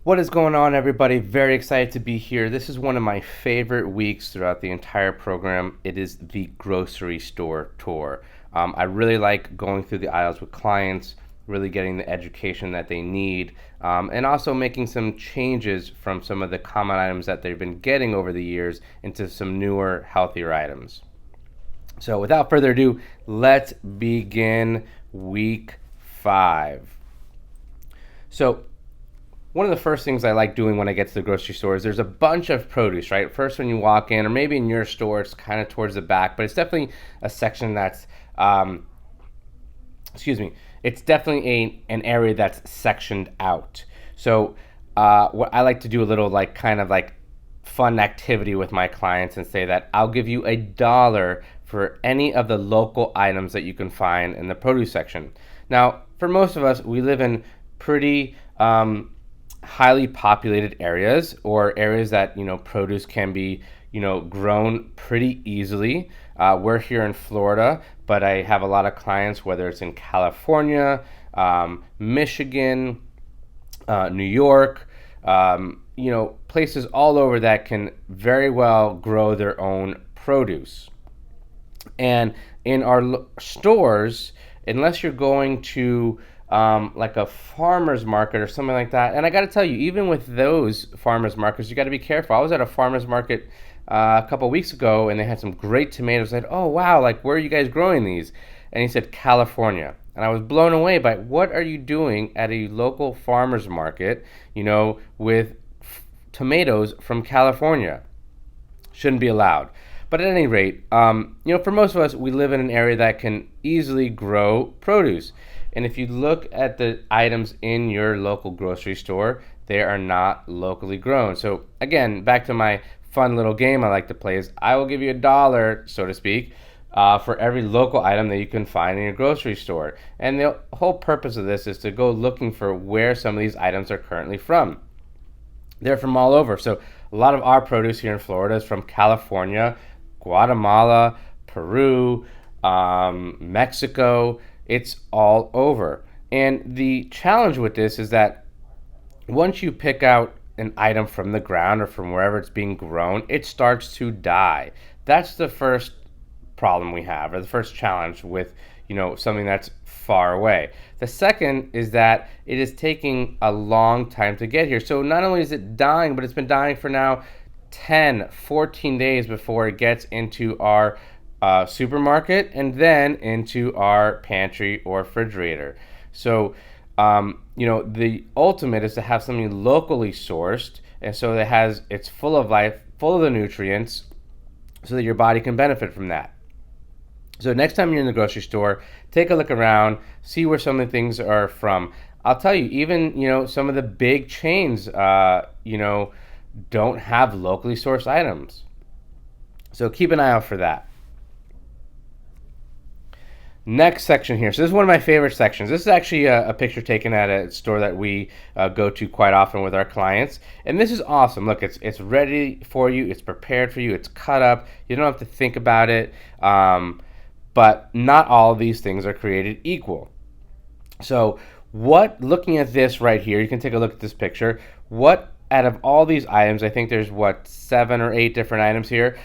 What is going on, everybody? Very excited to be here. This is one of my favorite weeks throughout the entire program. It is the grocery store tour. I really like going through the aisles with clients, really getting the education that they need, and also making some changes from some of the common items that they've been getting over the years into some newer, healthier items. So, without further ado, let's begin week 5. So, one of the first things I like doing when I get to the grocery store is there's a bunch of produce, right? First, when you walk in, or maybe in your store, it's kind of towards the back, but it's definitely a section that's, um, excuse me, it's definitely an area that's sectioned out. So, what I like to do a little like kind of like fun activity with my clients and say that I'll give you $1 for any of the local items that you can find in the produce section. Now, for most of us, we live in pretty highly populated areas or areas that produce can be grown pretty easily. We're here in Florida, but I have a lot of clients, whether it's in California, Michigan, New York, places all over that can very well grow their own produce. And in our stores, unless you're going to like a farmer's market or something like that, and I got to tell you, even with those farmer's markets, you got to be careful. I was at a farmer's market a couple of weeks ago, and they had some great tomatoes. I said, "Oh wow, like where are you guys growing these?" And he said, "California." And I was blown away by what are you doing at a local farmer's market, with tomatoes from California? Shouldn't be allowed. But at any rate, for most of us, we live in an area that can easily grow produce. And if you look at the items in your local grocery store, they are not locally grown. So again, back to my fun little game I like to play is I will give you $1, so to speak, for every local item that you can find in your grocery store. And the whole purpose of this is to go looking for where some of these items are currently from. They're from all over. So a lot of our produce here in Florida is from California, Guatemala, Peru, Mexico. It's all over. And the challenge with this is that once you pick out an item from the ground or from wherever it's being grown, it starts to die. That's the first problem we have, or the first challenge with something that's far away. The second is that it is taking a long time to get here. So not only is it dying, but it's been dying for now 10, 14 days before it gets into our supermarket and then into our pantry or refrigerator. So, the ultimate is to have something locally sourced, and so it's full of life, full of the nutrients, so that your body can benefit from that. So next time you're in the grocery store, take a look around, see where some of the things are from. I'll tell you, even some of the big chains, don't have locally sourced items. So keep an eye out for that. Next section here. So this is one of my favorite sections. This is actually a picture taken at a store that we go to quite often with our clients, and this is awesome. Look, it's ready for you. It's prepared for you. It's cut up. You don't have to think about it. But not all of these things are created equal. So looking at this right here, you can take a look at this picture. What out of all these items, I think there's 7 or 8 different items here.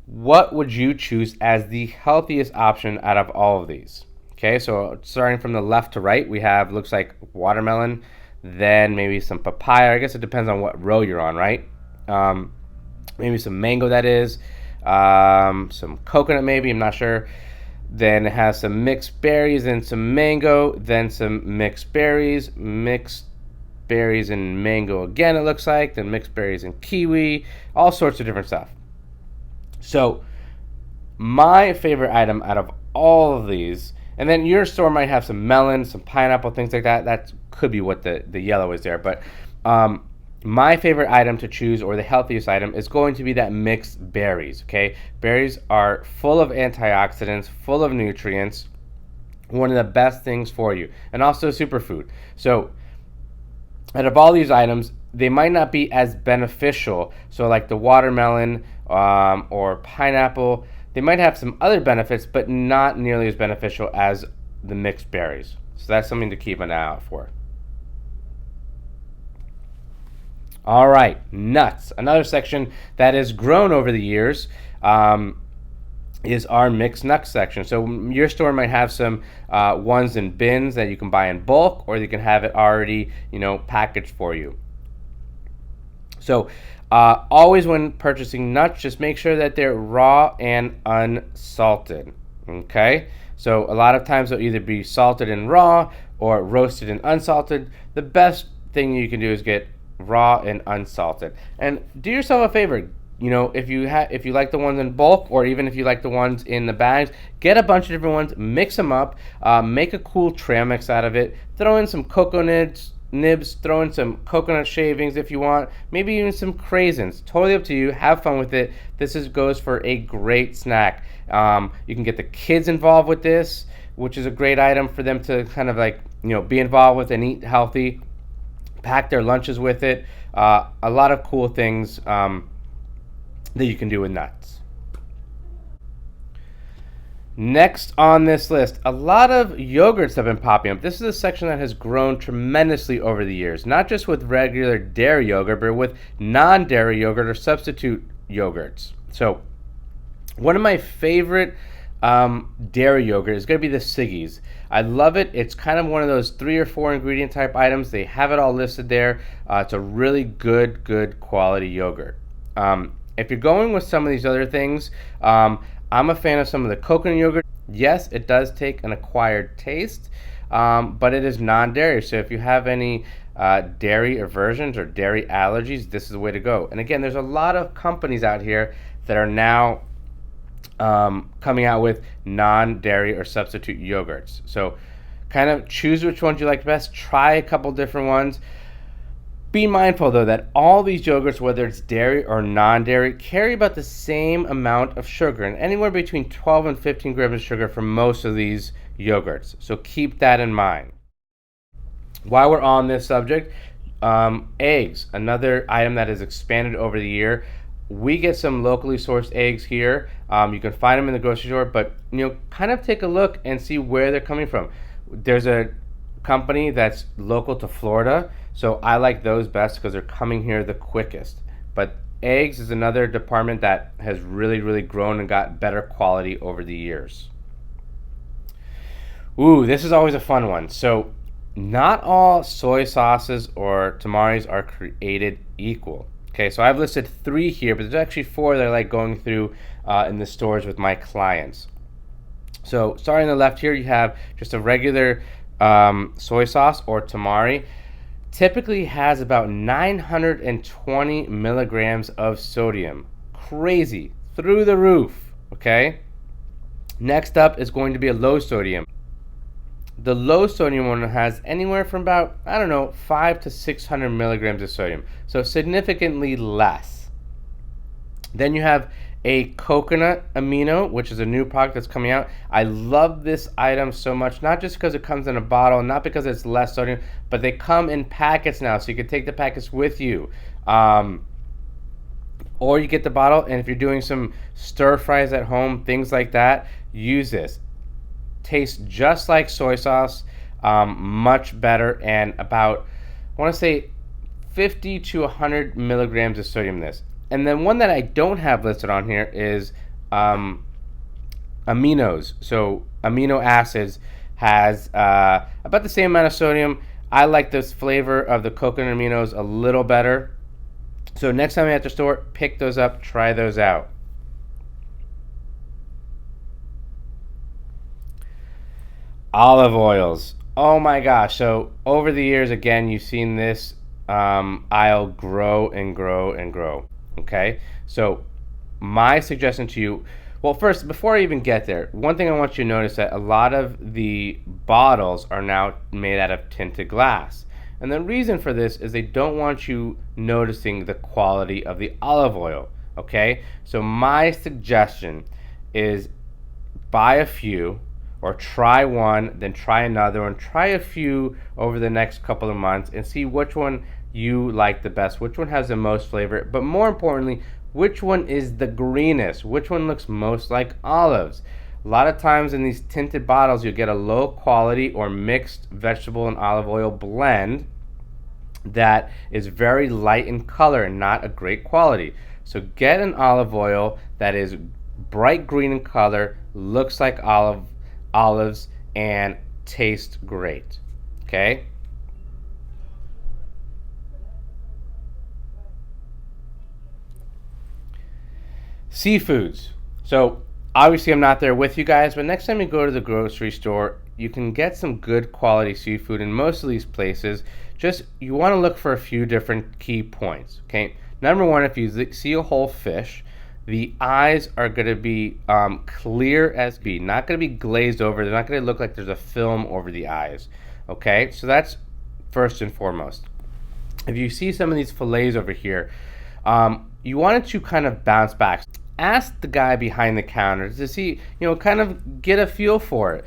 What would you choose as the healthiest option out of all of these? Okay, so starting from the left to right, we have, looks like watermelon, then maybe some papaya. I guess it depends on what row you're on, right? Maybe some mango, that is. Some coconut maybe, I'm not sure. Then it has some mixed berries and some mango, then some mixed berries and mango again, it looks like, then mixed berries and kiwi, all sorts of different stuff. So my favorite item out of all of these, and then your store might have some melon, some pineapple, things like that. That could be what the yellow is there. But my favorite item to choose, or the healthiest item, is going to be that mixed berries. Okay, berries are full of antioxidants, full of nutrients, one of the best things for you, and also a superfood. So out of all these items, they might not be as beneficial. So like the watermelon or pineapple, they might have some other benefits, but not nearly as beneficial as the mixed berries. So that's something to keep an eye out for. All right, nuts. Another section that has grown over the years is our mixed nuts section. So your store might have some ones in bins that you can buy in bulk, or you can have it already, packaged for you. So always when purchasing nuts, just make sure that they're raw and unsalted. Okay. So a lot of times they'll either be salted and raw or roasted and unsalted. The best thing you can do is get raw and unsalted. And do yourself a favor. If you like the ones in bulk, or even if you like the ones in the bags, get a bunch of different ones, mix them up, make a cool trail mix out of it. Throw in some cocoa nibs, throw in some coconut shavings if you want, maybe even some craisins. Totally up to you. Have fun with it. This goes for a great snack. You can get the kids involved with this, which is a great item for them to kind of be involved with and eat healthy. Pack their lunches with it. A lot of cool things that you can do with nuts. Next on this list, a lot of yogurts have been popping up. This is a section that has grown tremendously over the years, not just with regular dairy yogurt, but with non-dairy yogurt or substitute yogurts. So one of my favorite dairy yogurt is going to be the Siggi's. I love it. It's kind of one of those 3 or 4 ingredient type items. They have it all listed there. It's a really good quality yogurt. If you're going with some of these other things, I'm a fan of some of the coconut yogurt. Yes, it does take an acquired taste, but it is non-dairy. So if you have any dairy aversions or dairy allergies, this is the way to go. And again, there's a lot of companies out here that are now coming out with non-dairy or substitute yogurts. So kind of choose which ones you like best. Try a couple different ones. Be mindful, though, that all these yogurts, whether it's dairy or non-dairy, carry about the same amount of sugar, and anywhere between 12 and 15 grams of sugar for most of these yogurts. So keep that in mind. While we're on this subject, eggs, another item that has expanded over the year. We get some locally sourced eggs here. You can find them in the grocery store, but kind of take a look and see where they're coming from. There's a company that's local to Florida, so I like those best because they're coming here the quickest. But eggs is another department that has really grown and got better quality over the years. Ooh, this is always a fun one. So not all soy sauces or tamaris are created equal. Okay, so I've listed 3 here, but there's actually 4 that I like going through in the stores with my clients. So starting on the left here, you have just a regular soy sauce or tamari. Typically has about 920 milligrams of sodium. Crazy, through the roof, okay? Next up is going to be a low sodium. The low sodium one has anywhere from about, 5 to 600 milligrams of sodium. So significantly less. Then you have a coconut amino, which is a new product that's coming out. I love this item so much, not just because it comes in a bottle, not because it's less sodium, but they come in packets now, so you can take the packets with you. Or you get the bottle, and if you're doing some stir fries at home, things like that, use this. Tastes just like soy sauce, much better, and about, I want to say 50 to 100 milligrams of sodium in this. And then one that I don't have listed on here is aminos. So amino acids has about the same amount of sodium. I like this flavor of the coconut aminos a little better. So next time you're at the store, pick those up, try those out. Olive oils. Oh my gosh. So over the years, again, you've seen this aisle grow and grow and grow. Okay, so my suggestion to you, well, first, before I even get there, one thing I want you to notice that a lot of the bottles are now made out of tinted glass. And the reason for this is they don't want you noticing the quality of the olive oil. Okay, so my suggestion is buy a few, or try one, then try another one, try a few over the next couple of months and see which one you like the best, which one has the most flavor, but more importantly, which one is the greenest, which one looks most like olives. A lot of times in these tinted bottles, you'll get a low quality or mixed vegetable and olive oil blend, that is very light in color and not a great quality. So get an olive oil that is bright green in color, looks like olives, and tastes great. Okay? Seafoods. So obviously I'm not there with you guys, but next time you go to the grocery store, you can get some good quality seafood in most of these places. Just you want to look for a few different key points. Okay, number one, if you see a whole fish, the eyes are going to be clear as be, not going to be glazed over. They're not going to look like there's a film over the eyes. Okay, so that's first and foremost. If you see some of these fillets over here, you want it to kind of bounce back. Ask the guy behind the counter to see, kind of get a feel for it.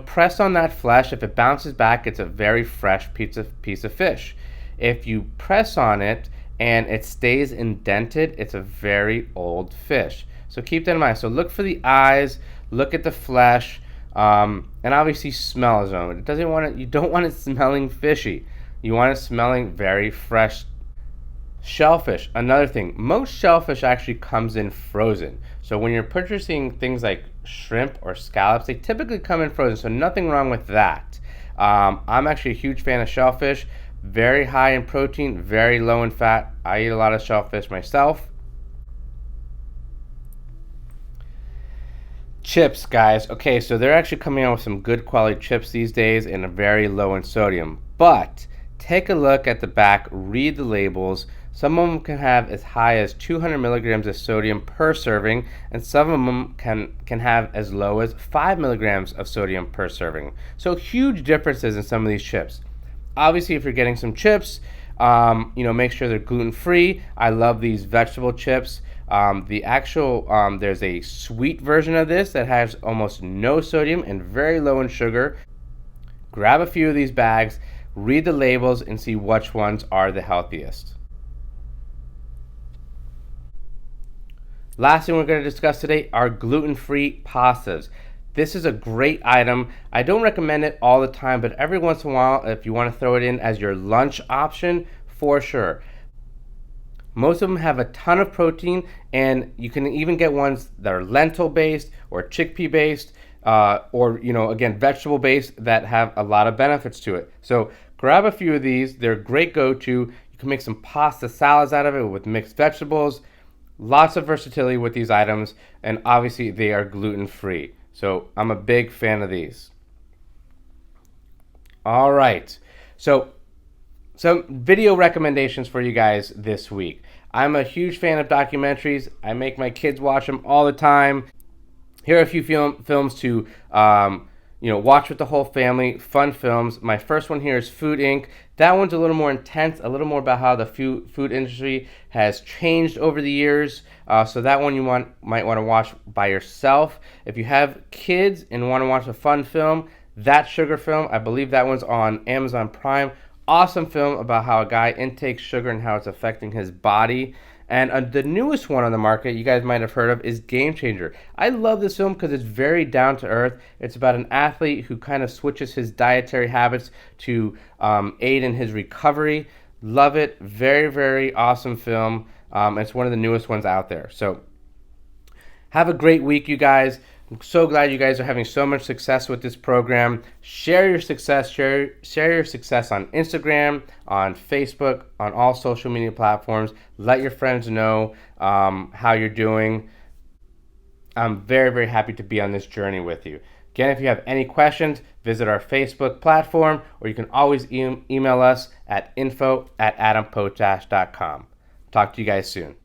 Press on that flesh. If it bounces back, it's a very fresh piece of fish. If you press on it and it stays indented, it's a very old fish. So keep that in mind. So look for the eyes, look at the flesh, and obviously smell zone. You don't want it smelling fishy. You want it smelling very fresh. Shellfish, another thing. Most shellfish actually comes in frozen. So when you're purchasing things like shrimp or scallops, they typically come in frozen. So nothing wrong with that. I'm actually a huge fan of shellfish. Very high in protein, very low in fat. I eat a lot of shellfish myself. Chips, guys. Okay, so they're actually coming out with some good quality chips these days and are very low in sodium. But take a look at the back, read the labels. Some of them can have as high as 200 milligrams of sodium per serving, and some of them can have as low as 5 milligrams of sodium per serving. So huge differences in some of these chips. Obviously, if you're getting some chips, make sure they're gluten-free. I love these vegetable chips. There's a sweet version of this that has almost no sodium and very low in sugar. Grab a few of these bags, read the labels, and see which ones are the healthiest. Last thing we're going to discuss today are gluten-free pastas. This is a great item. I don't recommend it all the time, but every once in a while, if you want to throw it in as your lunch option, for sure. Most of them have a ton of protein, and you can even get ones that are lentil-based or chickpea-based, or again, vegetable-based that have a lot of benefits to it. So grab a few of these. They're a great go-to. You can make some pasta salads out of it with mixed vegetables. Lots of versatility with these items, and obviously they are gluten-free. So I'm a big fan of these. All right. So some video recommendations for you guys this week. I'm a huge fan of documentaries. I make my kids watch them all the time. Here are a few films to watch with the whole family. Fun films. My first one here is Food Inc. That one's a little more intense, a little more about how the food industry has changed over the years. So that one you might want to watch by yourself. If you have kids and want to watch a fun film, That Sugar Film, I believe that one's on Amazon Prime. Awesome film about how a guy intakes sugar and how it's affecting his body. And the newest one on the market you guys might have heard of is Game Changer. I love this film because it's very down to earth. It's about an athlete who kind of switches his dietary habits to aid in his recovery. Love it. Very, very awesome film. It's one of the newest ones out there. So have a great week, you guys. I'm so glad you guys are having so much success with this program. Share your success. Share your success on Instagram, on Facebook, on all social media platforms. Let your friends know how you're doing. I'm very, very happy to be on this journey with you. Again, if you have any questions, visit our Facebook platform, or you can always email us at info@adampotash.com. Talk to you guys soon.